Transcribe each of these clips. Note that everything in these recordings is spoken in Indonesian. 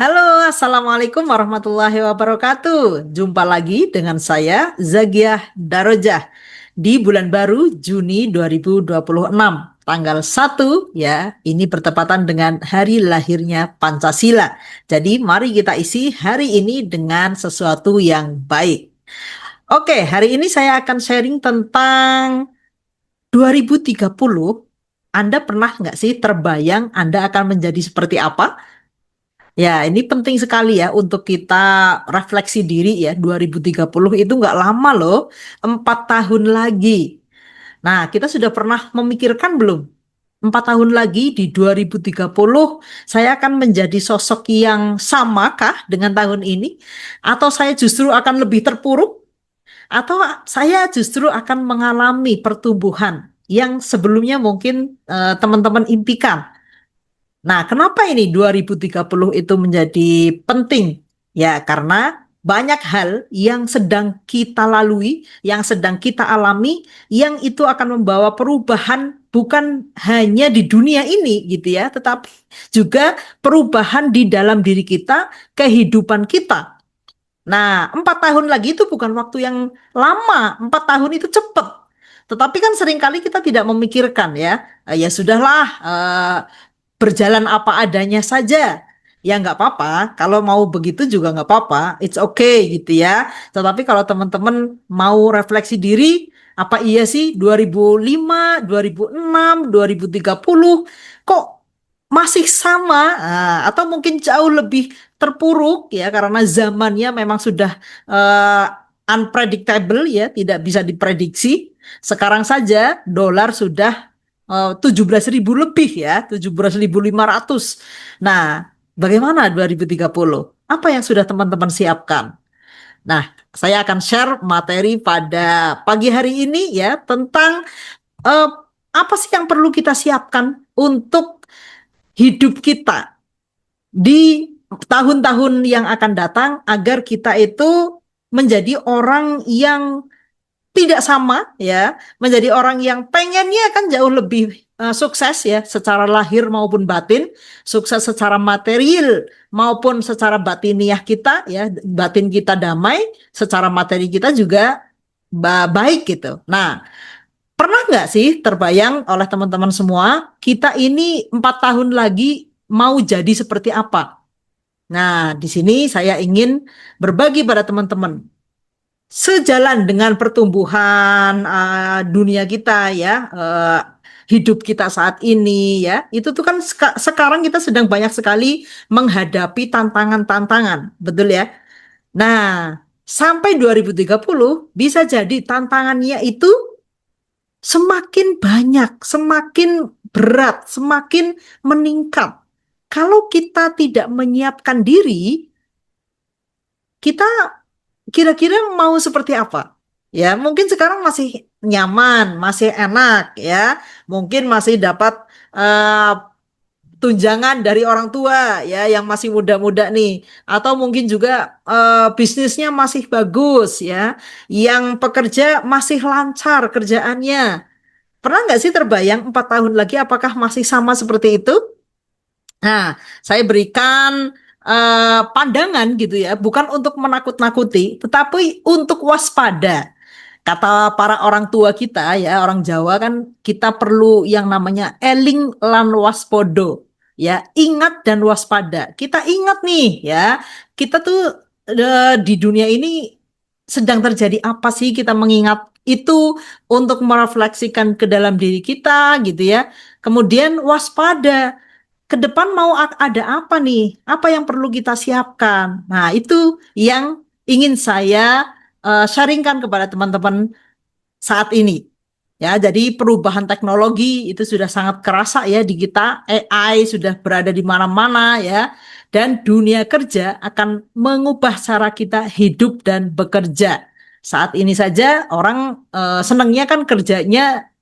Halo, Assalamualaikum warahmatullahi wabarakatuh. Jumpa lagi dengan saya, Zagiah Darojah, di bulan baru Juni 2026. Tanggal 1 ya, ini bertepatan dengan hari lahirnya Pancasila. Jadi mari kita isi hari ini dengan sesuatu yang baik. Oke, hari ini saya akan sharing tentang 2030. Anda pernah nggak sih terbayang Anda akan menjadi seperti apa? Ya, ini penting sekali ya untuk kita refleksi diri ya. 2030 itu nggak lama loh, 4 tahun lagi. Nah, kita sudah pernah memikirkan belum? 4 tahun lagi di 2030, saya akan menjadi sosok yang samakah dengan tahun ini? Atau saya justru akan lebih terpuruk? Atau saya justru akan mengalami pertumbuhan yang sebelumnya mungkin teman-teman impikan? Nah, kenapa ini 2030 itu menjadi penting? Ya, karena banyak hal yang sedang kita lalui, yang sedang kita alami, yang itu akan membawa perubahan bukan hanya di dunia ini gitu ya, tetapi juga perubahan di dalam diri kita, kehidupan kita. Nah, 4 tahun lagi itu bukan waktu yang lama, 4 tahun itu cepat. Tetapi kan seringkali kita tidak memikirkan ya, ya sudahlah, berjalan apa adanya saja. Ya nggak apa-apa, kalau mau begitu juga nggak apa-apa, it's okay gitu ya. Tetapi kalau teman-teman mau refleksi diri, apa iya sih 2005, 2006, 2030 kok masih sama, atau mungkin jauh lebih terpuruk ya karena zamannya memang sudah eh, unpredictable ya, tidak bisa diprediksi. Sekarang saja dolar sudah 17.000 lebih ya, 17.500. Nah, bagaimana 2030? Apa yang sudah teman-teman siapkan? Nah, saya akan share materi pada pagi hari ini ya tentang eh, apa sih yang perlu kita siapkan untuk hidup kita di tahun-tahun yang akan datang agar kita itu menjadi orang yang tidak sama ya, menjadi orang yang pengennya kan jauh lebih sukses ya secara lahir maupun batin, sukses secara material maupun secara batiniah kita ya, batin kita damai, secara materi kita juga baik gitu. Nah, pernah nggak sih terbayang oleh teman-teman semua, kita ini 4 tahun lagi mau jadi seperti apa? Nah, di sini saya ingin berbagi pada teman-teman sejalan dengan pertumbuhan dunia kita ya, hidup kita saat ini ya, itu tuh kan sekarang kita sedang banyak sekali menghadapi tantangan-tantangan, betul ya? Nah, sampai 2030 bisa jadi tantangannya itu semakin banyak, semakin berat, semakin meningkat. Kalau kita tidak menyiapkan diri, kita kira-kira mau seperti apa? Ya, mungkin sekarang masih nyaman, masih enak ya. Mungkin masih dapat eh, tunjangan dari orang tua ya yang masih muda-muda nih. Atau mungkin juga bisnisnya masih bagus ya. Yang pekerja masih lancar kerjaannya. Pernah nggak sih terbayang 4 tahun lagi apakah masih sama seperti itu? Nah, saya berikan pandangan gitu ya, bukan untuk menakut-nakuti, tetapi untuk waspada. Kata para orang tua kita ya, orang Jawa kan kita perlu yang namanya eling lan waspodo. Ya, ingat dan waspada. Kita ingat nih ya, kita tuh di dunia ini sedang terjadi apa sih? Kita mengingat itu untuk merefleksikan ke dalam diri kita gitu ya. Kemudian waspada ke depan mau ada apa nih? Apa yang perlu kita siapkan? Nah, itu yang ingin saya sharingkan kepada teman-teman saat ini. Ya, jadi perubahan teknologi itu sudah sangat kerasa ya di kita. AI sudah berada di mana-mana ya. Dan dunia kerja akan mengubah cara kita hidup dan bekerja. Saat ini saja orang senangnya kan kerjanya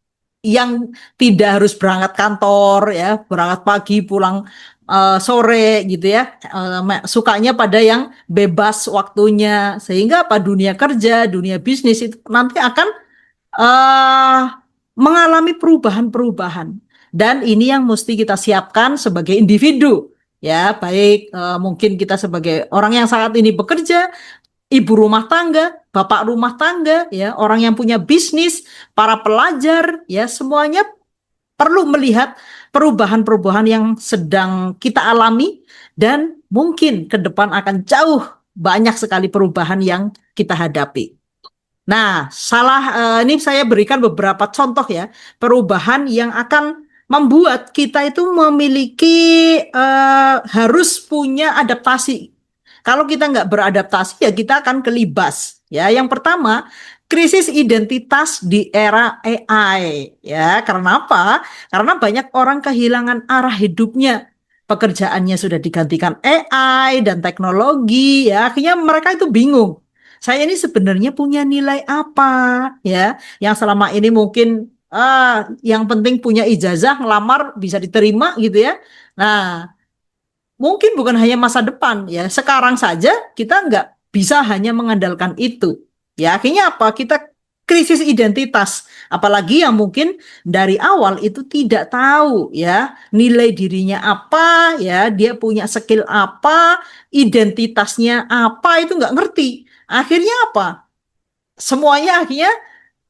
yang tidak harus berangkat kantor ya, berangkat pagi pulang sore gitu ya. Sukanya pada yang bebas waktunya sehingga apa dunia kerja, dunia bisnis itu nanti akan eh mengalami perubahan-perubahan dan ini yang mesti kita siapkan sebagai individu. ya, baik mungkin kita sebagai orang yang saat ini bekerja, ibu rumah tangga, bapak rumah tangga, ya, orang yang punya bisnis, para pelajar, ya, semuanya perlu melihat perubahan-perubahan yang sedang kita alami dan mungkin ke depan akan jauh banyak sekali perubahan yang kita hadapi. Nah, ini saya berikan beberapa contoh ya, perubahan yang akan membuat kita itu memiliki harus punya adaptasi. Kalau kita nggak beradaptasi ya kita akan kelibas. Ya, yang pertama, krisis identitas di era AI. Ya, karena apa? Karena banyak orang kehilangan arah hidupnya. Pekerjaannya sudah digantikan AI dan teknologi, ya akhirnya mereka itu bingung, saya ini sebenarnya punya nilai apa, ya, yang selama ini mungkin yang penting punya ijazah, ngelamar bisa diterima gitu ya. Nah, mungkin bukan hanya masa depan ya, sekarang saja kita nggak bisa hanya mengandalkan itu. Ya, akhirnya apa? Kita krisis identitas. Apalagi yang mungkin dari awal itu tidak tahu ya nilai dirinya apa, ya dia punya skill apa, identitasnya apa itu nggak ngerti. Akhirnya apa? Semuanya akhirnya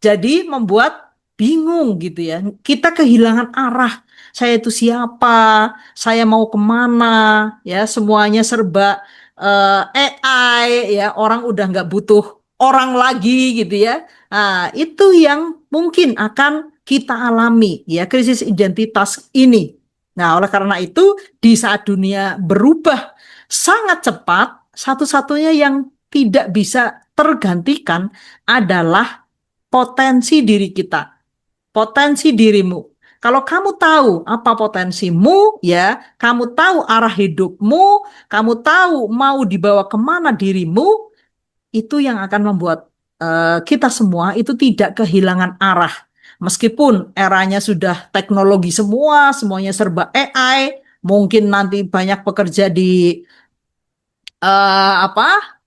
jadi membuat bingung gitu ya. Kita kehilangan arah. Saya itu siapa? Saya mau kemana? Ya, semuanya serba AI ya. Orang udah nggak butuh orang lagi gitu ya. Nah, itu yang mungkin akan kita alami ya, krisis identitas ini. Nah, oleh karena itu di saat dunia berubah sangat cepat, satu-satunya yang tidak bisa tergantikan adalah potensi diri kita, potensi dirimu. Kalau kamu tahu apa potensimu, ya, kamu tahu arah hidupmu, kamu tahu mau dibawa kemana dirimu, itu yang akan membuat kita semua itu tidak kehilangan arah. Meskipun eranya sudah teknologi semua, semuanya serba AI, mungkin nanti banyak pekerja di apa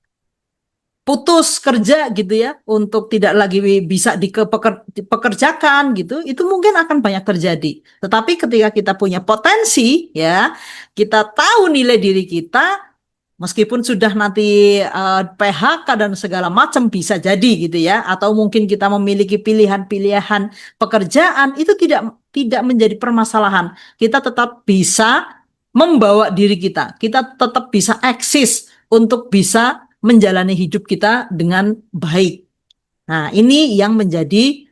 putus kerja gitu ya untuk tidak lagi bisa dipekerjakan gitu, itu mungkin akan banyak terjadi. Tetapi ketika kita punya potensi ya, kita tahu nilai diri kita, meskipun sudah nanti PHK dan segala macam bisa jadi gitu ya, atau mungkin kita memiliki pilihan-pilihan pekerjaan, itu tidak menjadi permasalahan. Kita tetap bisa membawa diri kita tetap bisa eksis untuk bisa menjalani hidup kita dengan baik. Nah, ini yang menjadi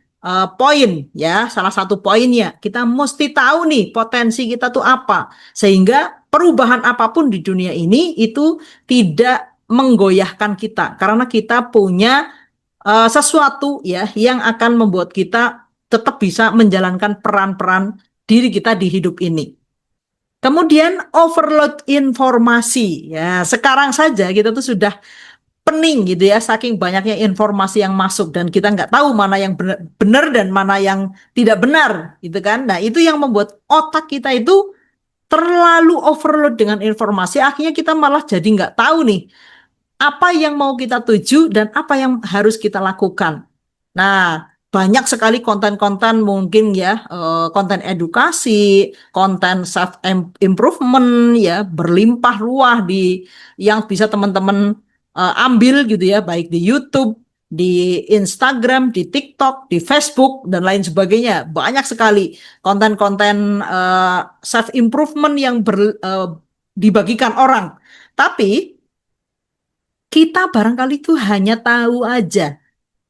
poin ya, salah satu poinnya. Kita mesti tahu nih potensi kita tuh apa, sehingga perubahan apapun di dunia ini itu tidak menggoyahkan kita, karena kita punya sesuatu ya yang akan membuat kita tetap bisa menjalankan peran-peran diri kita di hidup ini. Kemudian overload informasi. Ya, sekarang saja kita tuh sudah pening gitu ya, saking banyaknya informasi yang masuk dan kita nggak tahu mana yang benar dan mana yang tidak benar gitu kan. Nah, itu yang membuat otak kita itu terlalu overload dengan informasi, akhirnya kita malah jadi nggak tahu nih apa yang mau kita tuju dan apa yang harus kita lakukan. Nah, banyak sekali konten-konten mungkin ya, konten edukasi, konten self improvement ya, berlimpah ruah di yang bisa teman-teman ambil gitu ya, baik di YouTube, di Instagram, di TikTok, di Facebook dan lain sebagainya. Banyak sekali konten-konten self improvement yang dibagikan orang. Tapi kita barangkali itu hanya tahu aja,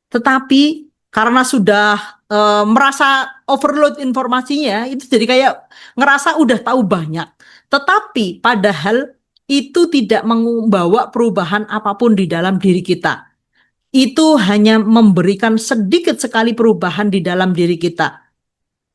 tetapi karena sudah merasa overload informasinya, itu jadi kayak ngerasa udah tahu banyak. Tetapi padahal itu tidak membawa perubahan apapun di dalam diri kita. Itu hanya memberikan sedikit sekali perubahan di dalam diri kita.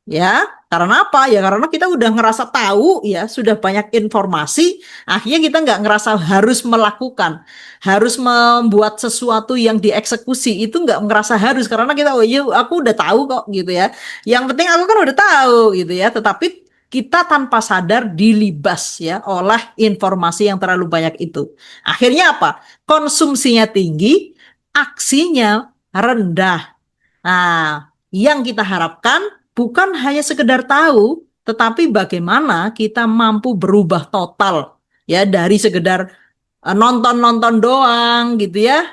Ya, karena apa? Ya karena kita udah ngerasa tahu ya, sudah banyak informasi, akhirnya kita nggak ngerasa harus melakukan, harus membuat sesuatu yang dieksekusi, itu nggak ngerasa harus, karena kita, oh iya aku udah tahu kok gitu ya. Yang penting aku kan udah tahu gitu ya, tetapi kita tanpa sadar dilibas ya oleh informasi yang terlalu banyak itu. Akhirnya apa? Konsumsinya tinggi, aksinya rendah. Nah, yang kita harapkan bukan hanya sekedar tahu, tetapi bagaimana kita mampu berubah total. ya, dari sekedar nonton-nonton doang gitu ya,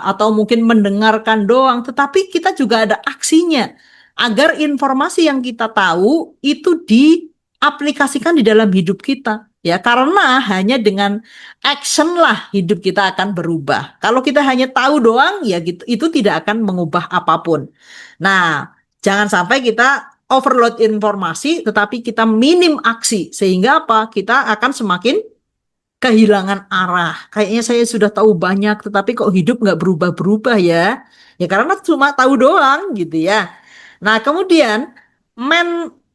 atau mungkin mendengarkan doang, tetapi kita juga ada aksinya agar informasi yang kita tahu itu diaplikasikan di dalam hidup kita. Ya, karena hanya dengan action lah hidup kita akan berubah. Kalau kita hanya tahu doang, ya gitu, itu tidak akan mengubah apapun. Nah, jangan sampai kita overload informasi, tetapi kita minim aksi. Sehingga apa? Kita akan semakin kehilangan arah. Kayaknya saya sudah tahu banyak, tetapi kok hidup nggak berubah-berubah ya? Ya karena cuma tahu doang gitu ya. Nah, kemudian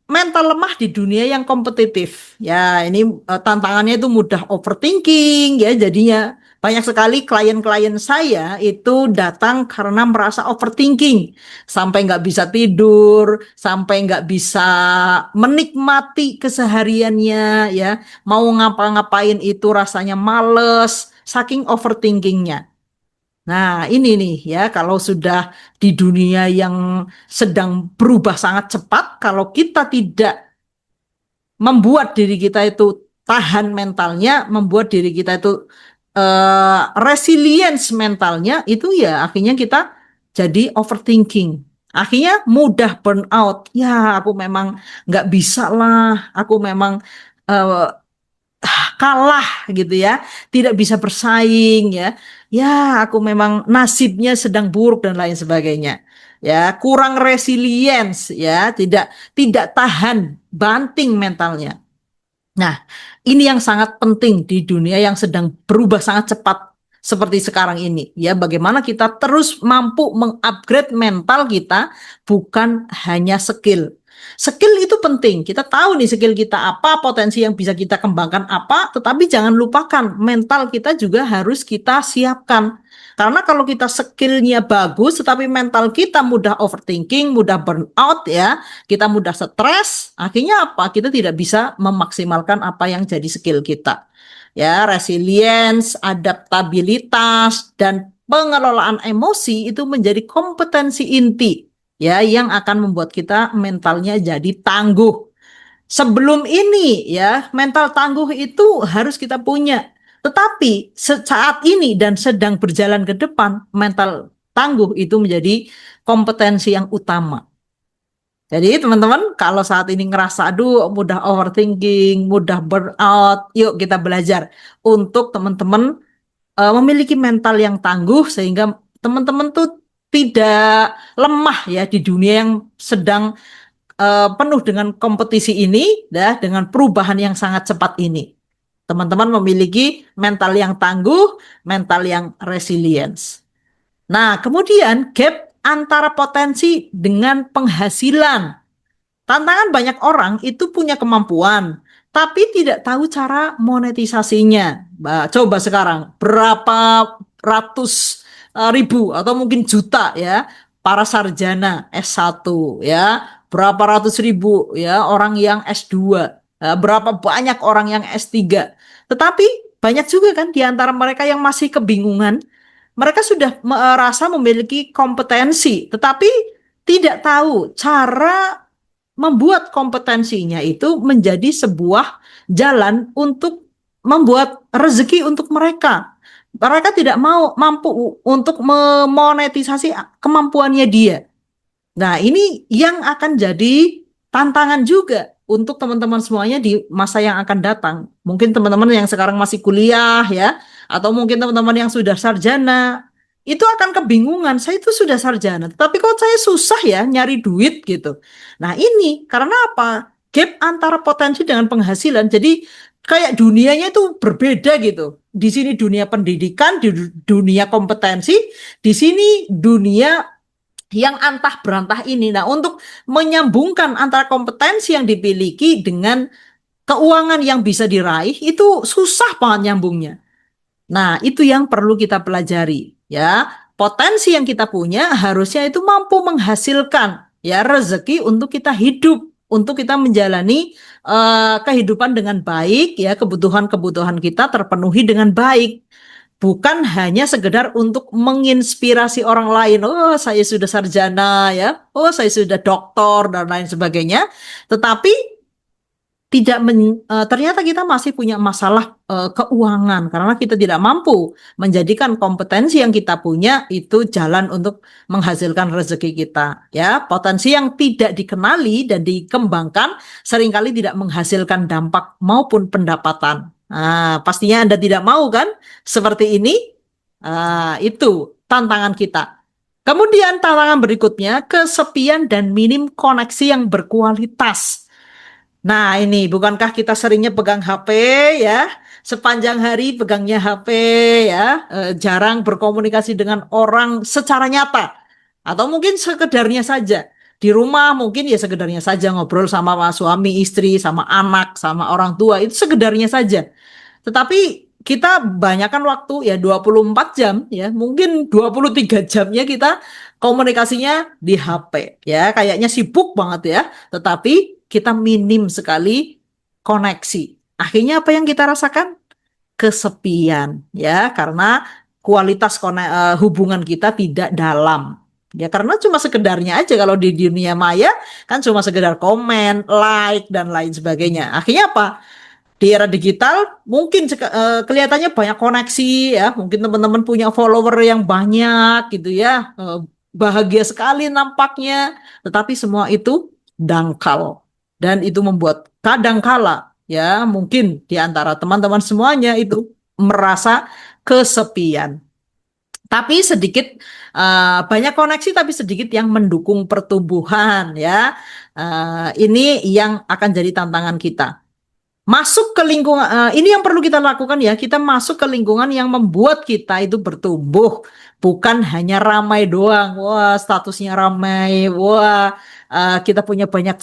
mental lemah di dunia yang kompetitif. Ya, ini tantangannya itu mudah overthinking ya. Jadinya banyak sekali klien-klien saya itu datang karena merasa overthinking. Sampai nggak bisa tidur, sampai nggak bisa menikmati kesehariannya ya, mau ngapa-ngapain itu rasanya males, saking overthinkingnya. Nah, ini nih ya, kalau sudah di dunia yang sedang berubah sangat cepat, kalau kita tidak membuat diri kita itu tahan mentalnya, membuat diri kita itu resilience mentalnya, itu ya akhirnya kita jadi overthinking. Akhirnya mudah burn out. Ya, aku memang nggak bisa lah. Aku memang eh, kalah gitu ya, tidak bisa bersaing ya. Ya, aku memang nasibnya sedang buruk dan lain sebagainya. Ya, kurang resilience ya, tidak tidak tahan banting mentalnya. Nah, ini yang sangat penting di dunia yang sedang berubah sangat cepat seperti sekarang ini. Ya, bagaimana kita terus mampu mengupgrade mental kita, bukan hanya skill. Skill itu penting. Kita tahu nih skill kita apa, potensi yang bisa kita kembangkan apa, tetapi jangan lupakan mental kita juga harus kita siapkan. Karena kalau kita skillnya bagus, tetapi mental kita mudah overthinking, mudah burn out ya, kita mudah stres, akhirnya apa? Kita tidak bisa memaksimalkan apa yang jadi skill kita. Ya, resilience, adaptabilitas, dan pengelolaan emosi itu menjadi kompetensi inti ya yang akan membuat kita mentalnya jadi tangguh. Sebelum ini ya, mental tangguh itu harus kita punya. Tetapi saat ini dan sedang berjalan ke depan, mental tangguh itu menjadi kompetensi yang utama. Jadi teman-teman kalau saat ini ngerasa aduh mudah overthinking, mudah burnout, yuk kita belajar untuk teman-teman memiliki mental yang tangguh sehingga teman-teman tuh tidak lemah ya di dunia yang sedang penuh dengan kompetisi ini, dah dengan perubahan yang sangat cepat ini. Teman-teman memiliki mental yang tangguh, mental yang resilience. Nah, kemudian gap antara potensi dengan penghasilan. Tantangan banyak orang itu punya kemampuan, tapi tidak tahu cara monetisasinya. Coba sekarang, berapa ratus ribu atau mungkin juta ya para sarjana S1 ya, berapa ratus ribu ya orang yang S2, berapa banyak orang yang S3. Tetapi banyak juga kan di antara mereka yang masih kebingungan. Mereka sudah merasa memiliki kompetensi, tetapi tidak tahu cara membuat kompetensinya itu menjadi sebuah jalan untuk membuat rezeki untuk mereka. Mereka tidak mau mampu untuk memonetisasi kemampuannya dia. Nah, ini yang akan jadi tantangan juga untuk teman-teman semuanya di masa yang akan datang. Mungkin teman-teman yang sekarang masih kuliah ya, atau mungkin teman-teman yang sudah sarjana, itu akan kebingungan. Saya itu sudah sarjana, tapi kok saya susah ya nyari duit gitu. Nah, ini karena apa? Gap antara potensi dengan penghasilan. Jadi kayak dunianya itu berbeda gitu. Di sini dunia pendidikan, di dunia kompetensi, di sini dunia yang antah berantah ini. Nah, untuk menyambungkan antara kompetensi yang dimiliki dengan keuangan yang bisa diraih itu susah banget nyambungnya. Nah, itu yang perlu kita pelajari ya. Potensi yang kita punya harusnya itu mampu menghasilkan ya rezeki untuk kita hidup, untuk kita menjalani kehidupan dengan baik ya, kebutuhan-kebutuhan kita terpenuhi dengan baik. Bukan hanya sekedar untuk menginspirasi orang lain. Oh, saya sudah sarjana ya. Oh, saya sudah doktor dan lain sebagainya. Tetapi ternyata kita masih punya masalah keuangan karena kita tidak mampu menjadikan kompetensi yang kita punya itu jalan untuk menghasilkan rezeki kita. Ya, potensi yang tidak dikenali dan dikembangkan seringkali tidak menghasilkan dampak maupun pendapatan. Nah, pastinya Anda tidak mau kan seperti ini? Itu tantangan kita. Kemudian tantangan berikutnya, kesepian dan minim koneksi yang berkualitas. Nah, ini bukankah kita seringnya pegang HP ya? Sepanjang hari pegangnya HP ya, jarang berkomunikasi dengan orang secara nyata. Atau mungkin sekedarnya saja. Di rumah mungkin ya sekedarnya saja ngobrol sama suami, istri, sama anak, sama orang tua, itu sekedarnya saja. Tetapi kita banyakkan waktu ya 24 jam ya, mungkin 23 jamnya kita komunikasinya di HP ya, kayaknya sibuk banget ya, tetapi kita minim sekali koneksi. Akhirnya apa yang kita rasakan? Kesepian ya, karena kualitas hubungan kita tidak dalam. Ya karena cuma sekedarnya aja, kalau di dunia maya kan cuma sekedar komen, like dan lain sebagainya. Akhirnya apa? Di era digital mungkin kelihatannya banyak koneksi ya, mungkin teman-teman punya follower yang banyak gitu ya, bahagia sekali nampaknya, tetapi semua itu dangkal dan itu membuat kadangkala ya mungkin di antara teman-teman semuanya itu merasa kesepian. Tapi sedikit banyak koneksi tapi sedikit yang mendukung pertumbuhan ya. Ini yang akan jadi tantangan kita. Masuk ke lingkungan, ini yang perlu kita lakukan ya, kita masuk ke lingkungan yang membuat kita itu bertumbuh, bukan hanya ramai doang, wah statusnya ramai, wah kita punya banyak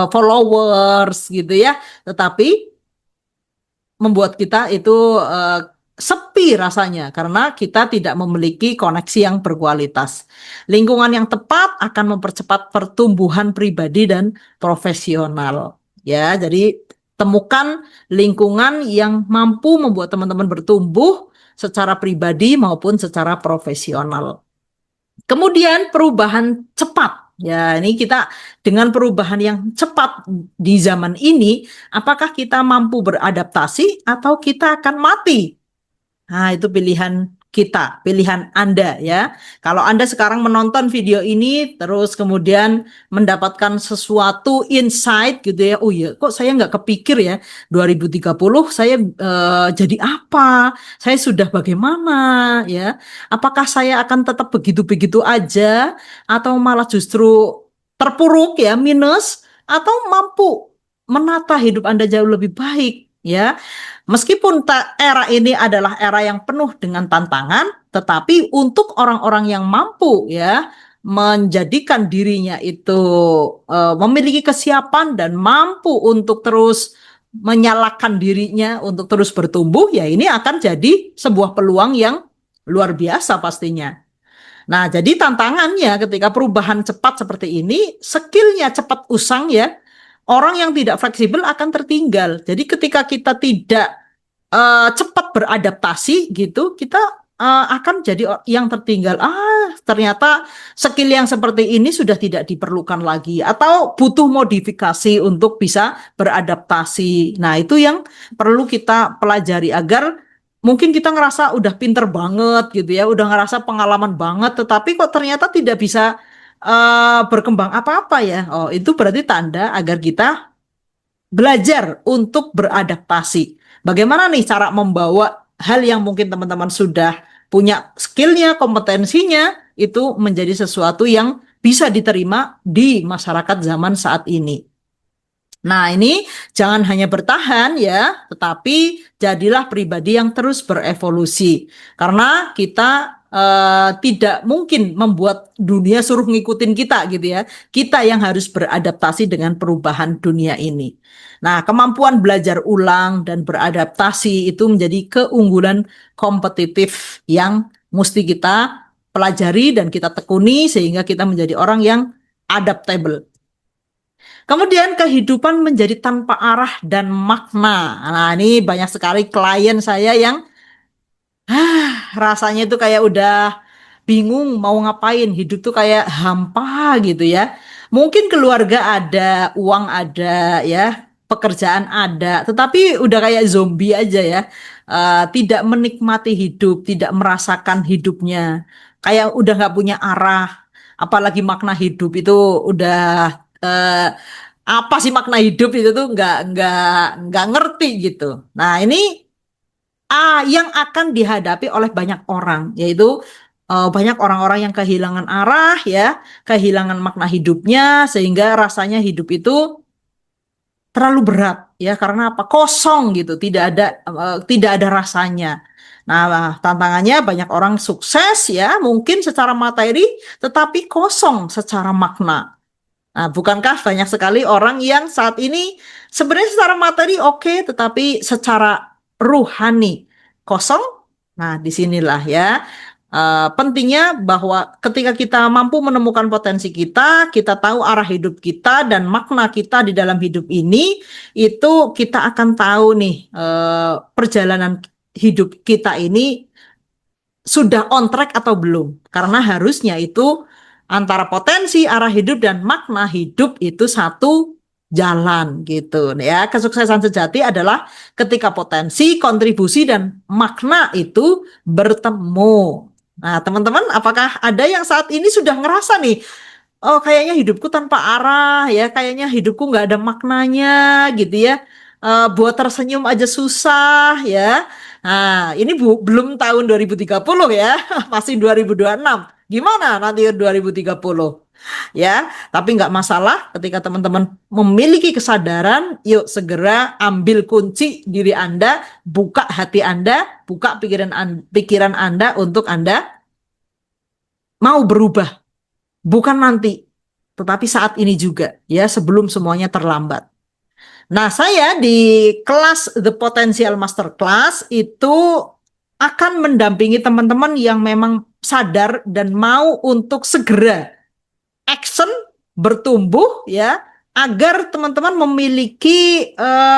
followers gitu ya, tetapi membuat kita itu sepi rasanya karena kita tidak memiliki koneksi yang berkualitas. Lingkungan yang tepat akan mempercepat pertumbuhan pribadi dan profesional. Ya, jadi temukan lingkungan yang mampu membuat teman-teman bertumbuh secara pribadi maupun secara profesional. Kemudian perubahan cepat. Ya, ini kita dengan perubahan yang cepat di zaman ini, apakah kita mampu beradaptasi atau kita akan mati? Nah, itu pilihan kita, pilihan Anda ya. Kalau Anda sekarang menonton video ini, terus kemudian mendapatkan sesuatu insight gitu ya, oh ya, kok saya nggak kepikir ya, 2030 saya jadi apa? Saya sudah bagaimana ya? Apakah saya akan tetap begitu-begitu aja, atau malah justru terpuruk ya, minus, atau mampu menata hidup Anda jauh lebih baik ya? Meskipun era ini adalah era yang penuh dengan tantangan, tetapi untuk orang-orang yang mampu ya menjadikan dirinya itu memiliki kesiapan dan mampu untuk terus menyalakan dirinya untuk terus bertumbuh, ya ini akan jadi sebuah peluang yang luar biasa pastinya. Nah, jadi tantangannya ketika perubahan cepat seperti ini, skillnya cepat usang ya, orang yang tidak fleksibel akan tertinggal. Jadi ketika kita tidak cepat beradaptasi gitu, kita akan jadi yang tertinggal. Ternyata skill yang seperti ini sudah tidak diperlukan lagi atau butuh modifikasi untuk bisa beradaptasi. Nah, itu yang perlu kita pelajari agar mungkin kita ngerasa udah pinter banget gitu ya, udah ngerasa pengalaman banget, tetapi kok ternyata tidak bisa berkembang apa-apa ya. Oh, itu berarti tanda agar kita belajar untuk beradaptasi. Bagaimana nih cara membawa hal yang mungkin teman-teman sudah punya skillnya, kompetensinya, itu menjadi sesuatu yang bisa diterima di masyarakat zaman saat ini. Nah, ini jangan hanya bertahan ya, tetapi jadilah pribadi yang terus berevolusi. Karena kita tidak mungkin membuat dunia suruh ngikutin kita gitu ya. Kita yang harus beradaptasi dengan perubahan dunia ini. Nah, kemampuan belajar ulang dan beradaptasi itu menjadi keunggulan kompetitif yang mesti kita pelajari dan kita tekuni sehingga kita menjadi orang yang adaptable. Kemudian kehidupan menjadi tanpa arah dan makna. Nah, ini banyak sekali klien saya yang rasanya itu kayak udah bingung mau ngapain. Hidup tuh kayak hampa gitu ya. Mungkin keluarga ada, uang ada ya. pekerjaan ada, tetapi udah kayak zombie aja ya. Tidak menikmati hidup, tidak merasakan hidupnya, kayak udah nggak punya arah, apalagi makna hidup itu udah eh, apa sih makna hidup itu tuh nggak ngerti gitu. Nah ini yang akan dihadapi oleh banyak orang, yaitu banyak orang-orang yang kehilangan arah ya, kehilangan makna hidupnya, sehingga rasanya hidup itu terlalu berat ya, karena apa? Kosong gitu, tidak ada rasanya. Nah, tantangannya banyak orang sukses ya, mungkin secara materi, tetapi kosong secara makna. Nah, bukankah banyak sekali orang yang saat ini sebenarnya secara materi oke, tetapi secara ruhani kosong? Nah, disinilah ya pentingnya bahwa ketika kita mampu menemukan potensi kita tahu arah hidup kita dan makna kita di dalam hidup ini, itu kita akan tahu nih perjalanan hidup kita ini sudah on track atau belum. Karena harusnya itu antara potensi, arah hidup, dan makna hidup itu satu jalan gitu ya. Kesuksesan sejati adalah ketika potensi, kontribusi, dan makna itu bertemu. Nah, teman-teman, apakah ada yang saat ini sudah ngerasa nih, oh kayaknya hidupku tanpa arah ya, kayaknya hidupku nggak ada maknanya gitu ya. Buat tersenyum aja susah ya. Nah, ini belum tahun 2030 ya, masih 2026. Gimana nanti 2030? Ya, tapi nggak masalah ketika teman-teman memiliki kesadaran, yuk segera ambil kunci diri Anda, buka hati Anda, buka pikiran Anda untuk Anda mau berubah. Bukan nanti, tetapi saat ini juga ya, sebelum semuanya terlambat. Nah, saya di kelas The Potential Masterclass itu akan mendampingi teman-teman yang memang sadar dan mau untuk segera action, bertumbuh ya, agar teman-teman memiliki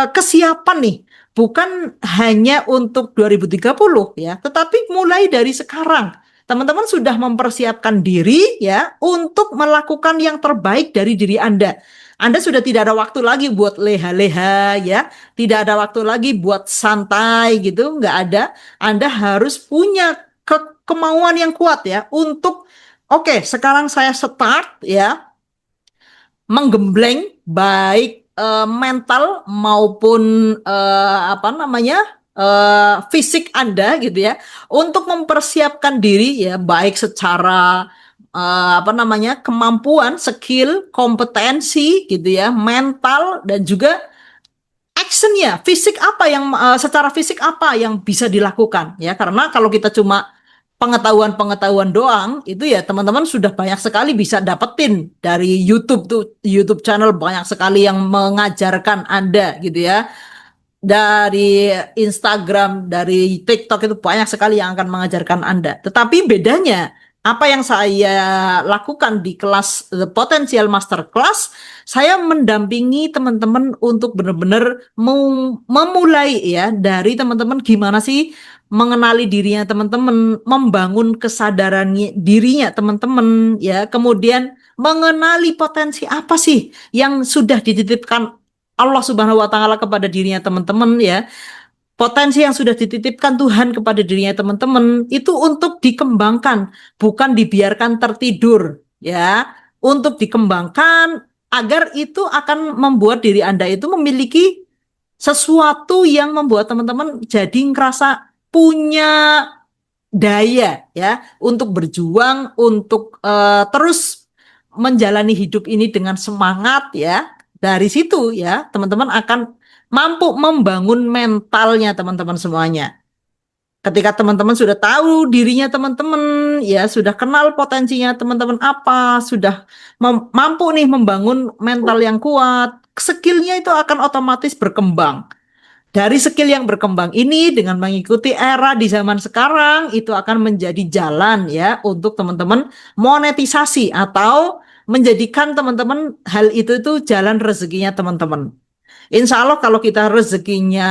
kesiapan nih, bukan hanya untuk 2030 ya, tetapi mulai dari sekarang teman-teman sudah mempersiapkan diri ya untuk melakukan yang terbaik dari diri Anda. Anda sudah tidak ada waktu lagi buat leha-leha ya, tidak ada waktu lagi buat santai gitu, nggak ada. Anda harus punya kemauan yang kuat ya untuk oke, sekarang saya start ya, menggembleng baik mental maupun apa namanya fisik Anda gitu ya, untuk mempersiapkan diri ya, baik secara apa namanya kemampuan, skill, kompetensi gitu ya, mental, dan juga actionnya, fisik apa yang secara fisik apa yang bisa dilakukan ya, karena kalau kita cuma pengetahuan-pengetahuan doang itu ya, teman-teman sudah banyak sekali bisa dapetin dari YouTube tuh, YouTube channel banyak sekali yang mengajarkan Anda gitu ya, dari Instagram, dari TikTok itu banyak sekali yang akan mengajarkan Anda. Tetapi bedanya, apa yang saya lakukan di kelas The Potential Masterclass, saya mendampingi teman-teman untuk benar-benar memulai ya, dari teman-teman gimana sih mengenali dirinya teman-teman, membangun kesadaran dirinya teman-teman ya, kemudian mengenali potensi apa sih yang sudah dititipkan Allah Subhanahu wa taala kepada dirinya teman-teman ya. Potensi yang sudah dititipkan Tuhan kepada dirinya teman-teman itu untuk dikembangkan, bukan dibiarkan tertidur ya. Untuk dikembangkan agar itu akan membuat diri Anda itu memiliki sesuatu yang membuat teman-teman jadi ngerasa punya daya ya untuk berjuang, untuk terus menjalani hidup ini dengan semangat ya. Dari situ ya, teman-teman akan mampu membangun mentalnya teman-teman semuanya. Ketika teman-teman sudah tahu dirinya teman-teman, ya sudah kenal potensinya teman-teman apa, sudah mampu nih membangun mental yang kuat, skillnya itu akan otomatis berkembang. Dari skill yang berkembang ini dengan mengikuti era di zaman sekarang itu akan menjadi jalan ya untuk teman-teman monetisasi atau menjadikan teman-teman hal itu jalan rezekinya teman-teman. Insya Allah kalau kita rezekinya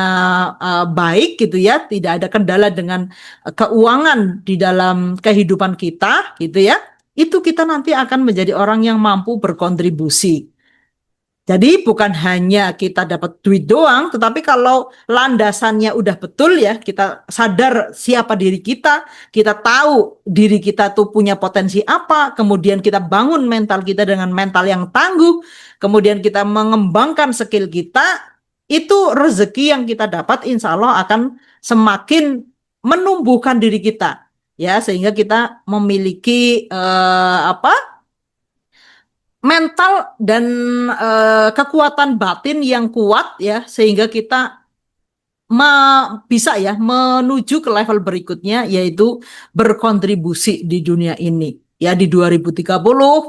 baik gitu ya, tidak ada kendala dengan keuangan di dalam kehidupan kita gitu ya, itu kita nanti akan menjadi orang yang mampu berkontribusi. Jadi bukan hanya kita dapat duit doang, tetapi kalau landasannya udah betul ya, kita sadar siapa diri kita tahu diri kita tuh punya potensi apa, kemudian kita bangun mental kita dengan mental yang tangguh, kemudian kita mengembangkan skill kita, itu rezeki yang kita dapat insya Allah akan semakin menumbuhkan diri kita, ya, sehingga kita memiliki mental dan kekuatan batin yang kuat ya, sehingga kita bisa ya menuju ke level berikutnya, yaitu berkontribusi di dunia ini. Ya, di 2030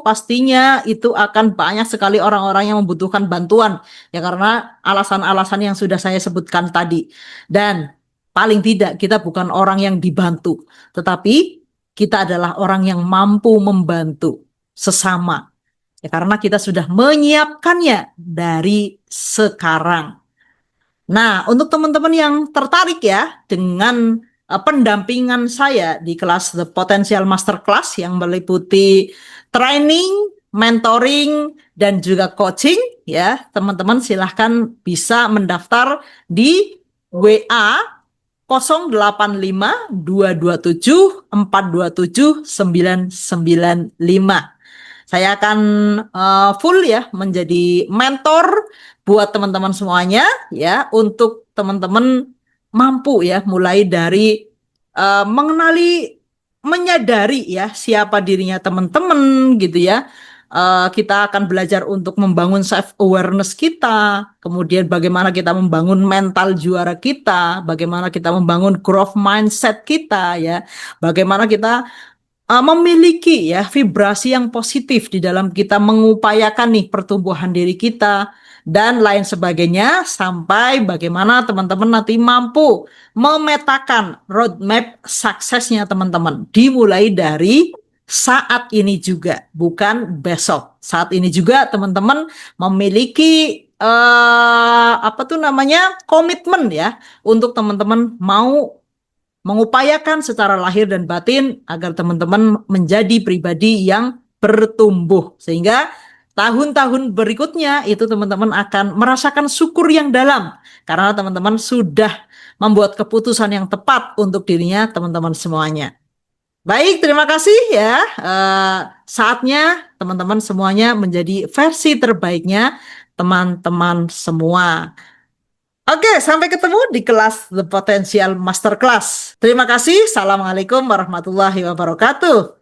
pastinya itu akan banyak sekali orang-orang yang membutuhkan bantuan ya, karena alasan-alasan yang sudah saya sebutkan tadi. Dan paling tidak kita bukan orang yang dibantu, tetapi kita adalah orang yang mampu membantu sesama. Ya, karena kita sudah menyiapkannya dari sekarang. Nah, untuk teman-teman yang tertarik ya dengan pendampingan saya di kelas The Potential Masterclass yang meliputi training, mentoring, dan juga coaching, ya, teman-teman silahkan bisa mendaftar di WA 085227427995. Saya akan full ya menjadi mentor buat teman-teman semuanya ya, untuk teman-teman mampu ya mulai dari mengenali, menyadari ya siapa dirinya teman-teman gitu ya. Kita akan belajar untuk membangun self awareness kita, kemudian bagaimana kita membangun mental juara kita, bagaimana kita membangun growth mindset kita ya, bagaimana kita memiliki ya vibrasi yang positif di dalam kita mengupayakan nih pertumbuhan diri kita dan lain sebagainya, sampai bagaimana teman-teman nanti mampu memetakan roadmap suksesnya teman-teman, dimulai dari saat ini juga, bukan besok. Saat ini juga teman-teman memiliki komitmen ya, untuk teman-teman mau mengupayakan secara lahir dan batin agar teman-teman menjadi pribadi yang bertumbuh, sehingga tahun-tahun berikutnya itu teman-teman akan merasakan syukur yang dalam karena teman-teman sudah membuat keputusan yang tepat untuk dirinya teman-teman semuanya. Baik, terima kasih ya. Saatnya teman-teman semuanya menjadi versi terbaiknya teman-teman semua. Oke, sampai ketemu di kelas The Potential Masterclass. Terima kasih. Assalamualaikum warahmatullahi wabarakatuh.